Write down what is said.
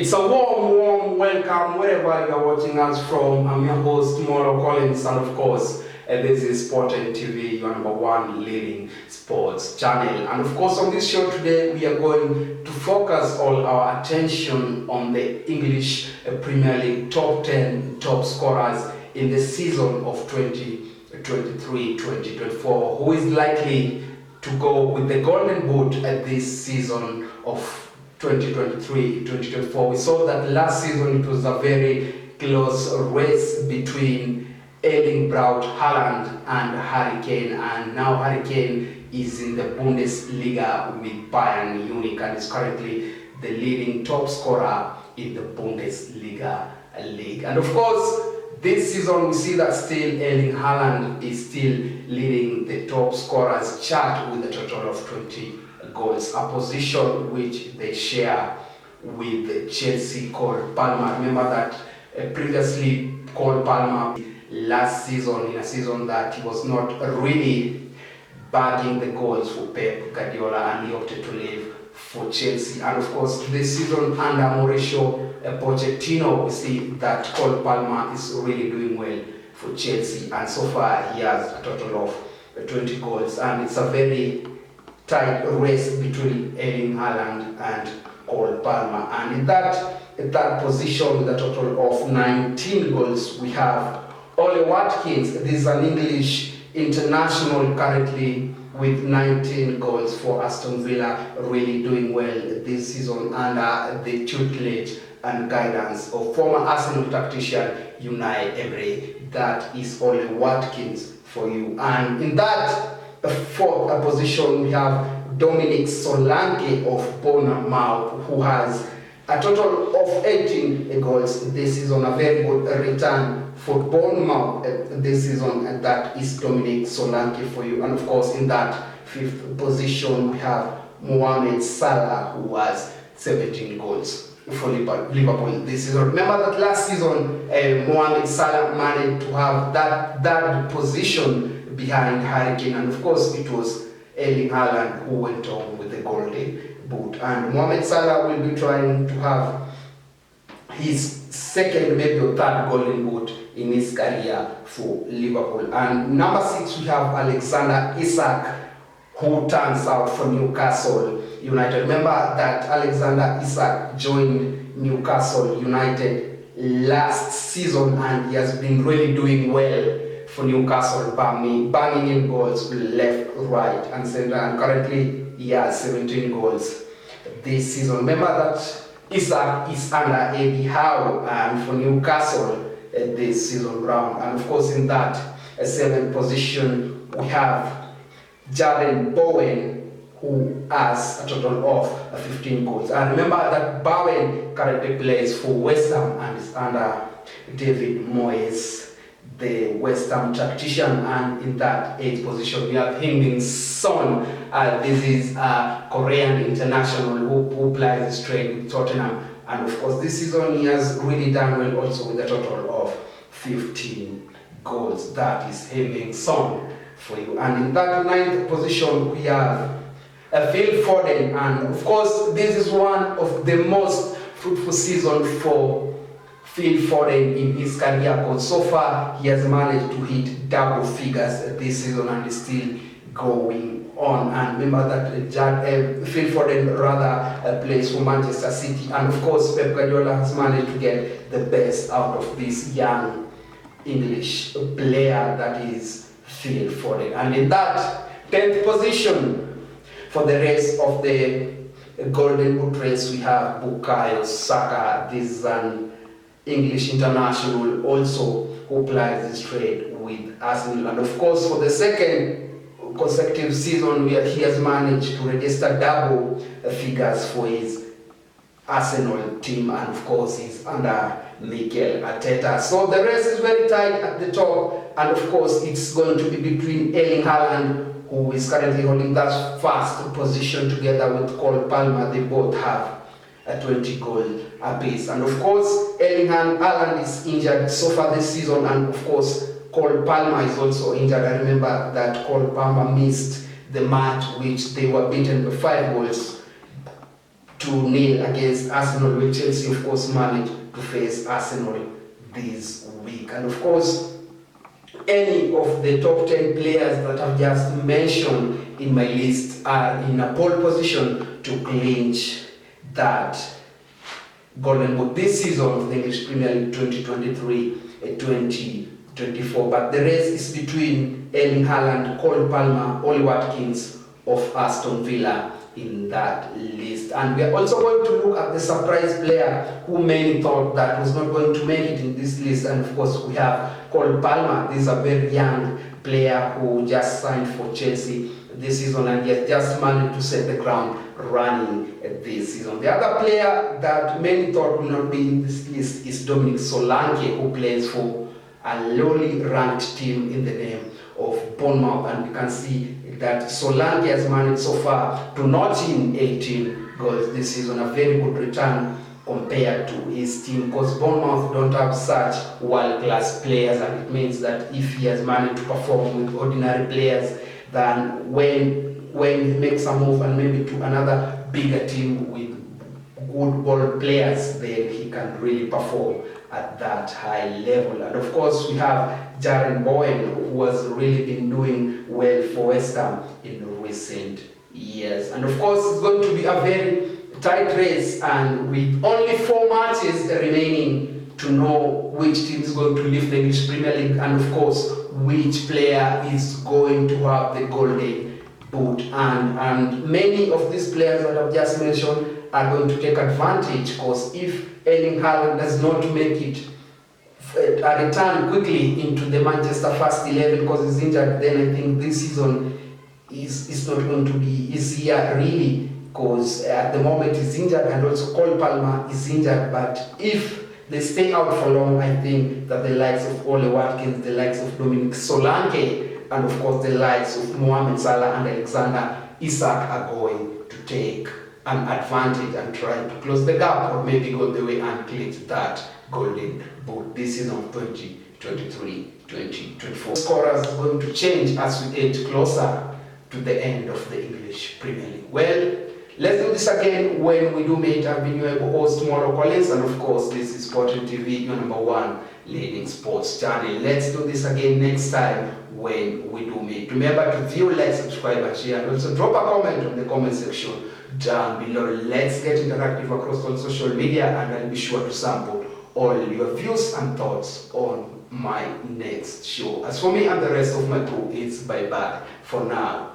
It's a warm welcome wherever you are watching us from. I'm your host, Molo Collins, and of course, this is Sport and TV, your number one leading sports channel. And of course, on this show today, we are going to focus all our attention on the English Premier League top 10 top scorers in the season of 2023-2024, who is likely to go with the Golden Boot at this season of 2023-2024. We saw that last season it was a very close race between Erling Braut Haaland and Harry Kane, and now Harry Kane is in the Bundesliga with Bayern Munich and is currently the leading top scorer in the Bundesliga league. And of course, this season we see that still Erling Haaland is still leading the top scorers chart with a total of 20 goals, a position which they share with Chelsea Cole Palmer. Remember that previously Cole Palmer last season, in a season that he was not really bagging the goals for Pep Guardiola, and he opted to leave for Chelsea. And of course, this season under Mauricio Pochettino, we see that Cole Palmer is really doing well for Chelsea, and so far he has a total of 20 goals, and it's a very tight race between Erling Haaland and Cole Palmer. And in that position with a total of 19 goals, we have Ole Watkins. This is an English international currently with 19 goals for Aston Villa, really doing well this season under the tutelage and guidance of former Arsenal tactician Unai Emery. That is Ole Watkins for you. And in that fourth position, we have Dominic Solanke of Bournemouth, who has a total of 18 goals this season. A very good return for Bournemouth this season, and that is Dominic Solanke for you. And of course, in that fifth position, we have Mohamed Salah, who has 17 goals for Liverpool this season. Remember that last season, Mohamed Salah managed to have that position behind Harry Kane, and of course it was Erling Haaland who went on with the Golden Boot. And Mohamed Salah will be trying to have his second, maybe or third Golden Boot in his career for Liverpool. And number 6, we have Alexander Isak, who turns out for Newcastle United. Remember that Alexander Isak joined Newcastle United last season, and he has been really doing well for Newcastle, banging in goals left, right, and center. And currently he has 17 goals this season. Remember that Isak is under Eddie Howe and for Newcastle this season round. And of course, in that 7th position, we have Jaden Bowen, who has a total of 15 goals. And remember that Bowen currently plays for West Ham and is under David Moyes, the West Ham tactician. And in that 8th position, we have Heung-min Son. This is a Korean international who plays straight with Tottenham. And of course, this season he has really done well also with a total of 15 goals. That is Heung-min Son for you. And in that 9th position, we have Phil Foden. And of course, this is one of the most fruitful seasons for Phil Foden in his career, because so far he has managed to hit double figures this season and is still going on. And remember that Phil Foden plays for Manchester City, and of course Pep Guardiola has managed to get the best out of this young English player that is Phil Foden. And in that 10th position for the rest of the Golden Boot race, we have Bukayo Saka. This is an English international also who plays this trade with Arsenal. And of course, for the second consecutive season, he has managed to register double figures for his Arsenal team, and of course he's under Mikel Arteta. So the race is very tight at the top, and of course it's going to be between Erling Haaland, who is currently holding that first position together with Cole Palmer. They both have a 20 goal apiece. And of course, Erling Haaland is injured so far this season, and of course, Cole Palmer is also injured. I remember that Cole Palmer missed the match which they were beaten by 5 goals 2-0 against Arsenal, with Chelsea of course managed to face Arsenal this week. And of course, any of the top 10 players that I've just mentioned in my list are in a pole position to clinch that Golden Boot this season of the English Premier League 2023-2024. But the race is between Erling Haaland, Cole Palmer, Ollie Watkins of Aston Villa in that list. And we are also going to look at the surprise player who many thought that was not going to make it in this list. And of course we have Cole Palmer. This is a very young player who just signed for Chelsea this season, and he has just managed to set the ground running this season. The other player that many thought will not be in this list is Dominic Solanke, who plays for a lowly ranked team in the name of Bournemouth, and you can see that Solanke has managed so far to notch in 18 goals this season, a very good return compared to his team, because Bournemouth don't have such world-class players, and it means that if he has managed to perform with ordinary players, then when he makes a move and maybe to another bigger team with good ball players, then he can really perform at that high level. And of course we have Jaren Bowen, who has really been doing well for West Ham in recent years. And of course it's going to be a very tight race, and with only 4 matches remaining to know which team is going to lift the English Premier League, and of course which player is going to have the Golden Boot. And many of these players that I've just mentioned are going to take advantage, because if Erling Haaland does not make it a return quickly into the Manchester first 11 because he's injured, then I think this season is not going to be his year really, because at the moment he's injured, and also Cole Palmer is injured. But if they stay out for long, I think that the likes of Ollie Watkins, the likes of Dominic Solanke, and of course the likes of Mohamed Salah and Alexander Isak are going to take an advantage and try to close the gap, or maybe go the way and clinch that Golden Boot this season of 2023-2024. Scorers are going to change as we edge closer to the end of the English Premier League. Well, let's do this again when we do meet. I've been your host, Tomorrow Collins, and of course this is Sporting TV, your #1 leading sports channel. Let's do this again next time when we do meet. Remember to view, like, subscribe, and share, and also drop a comment on the comment section down below. Let's get interactive across all social media, and I'll be sure to sample all your views and thoughts on my next show. As for me and the rest of my crew, it's bye-bye for now.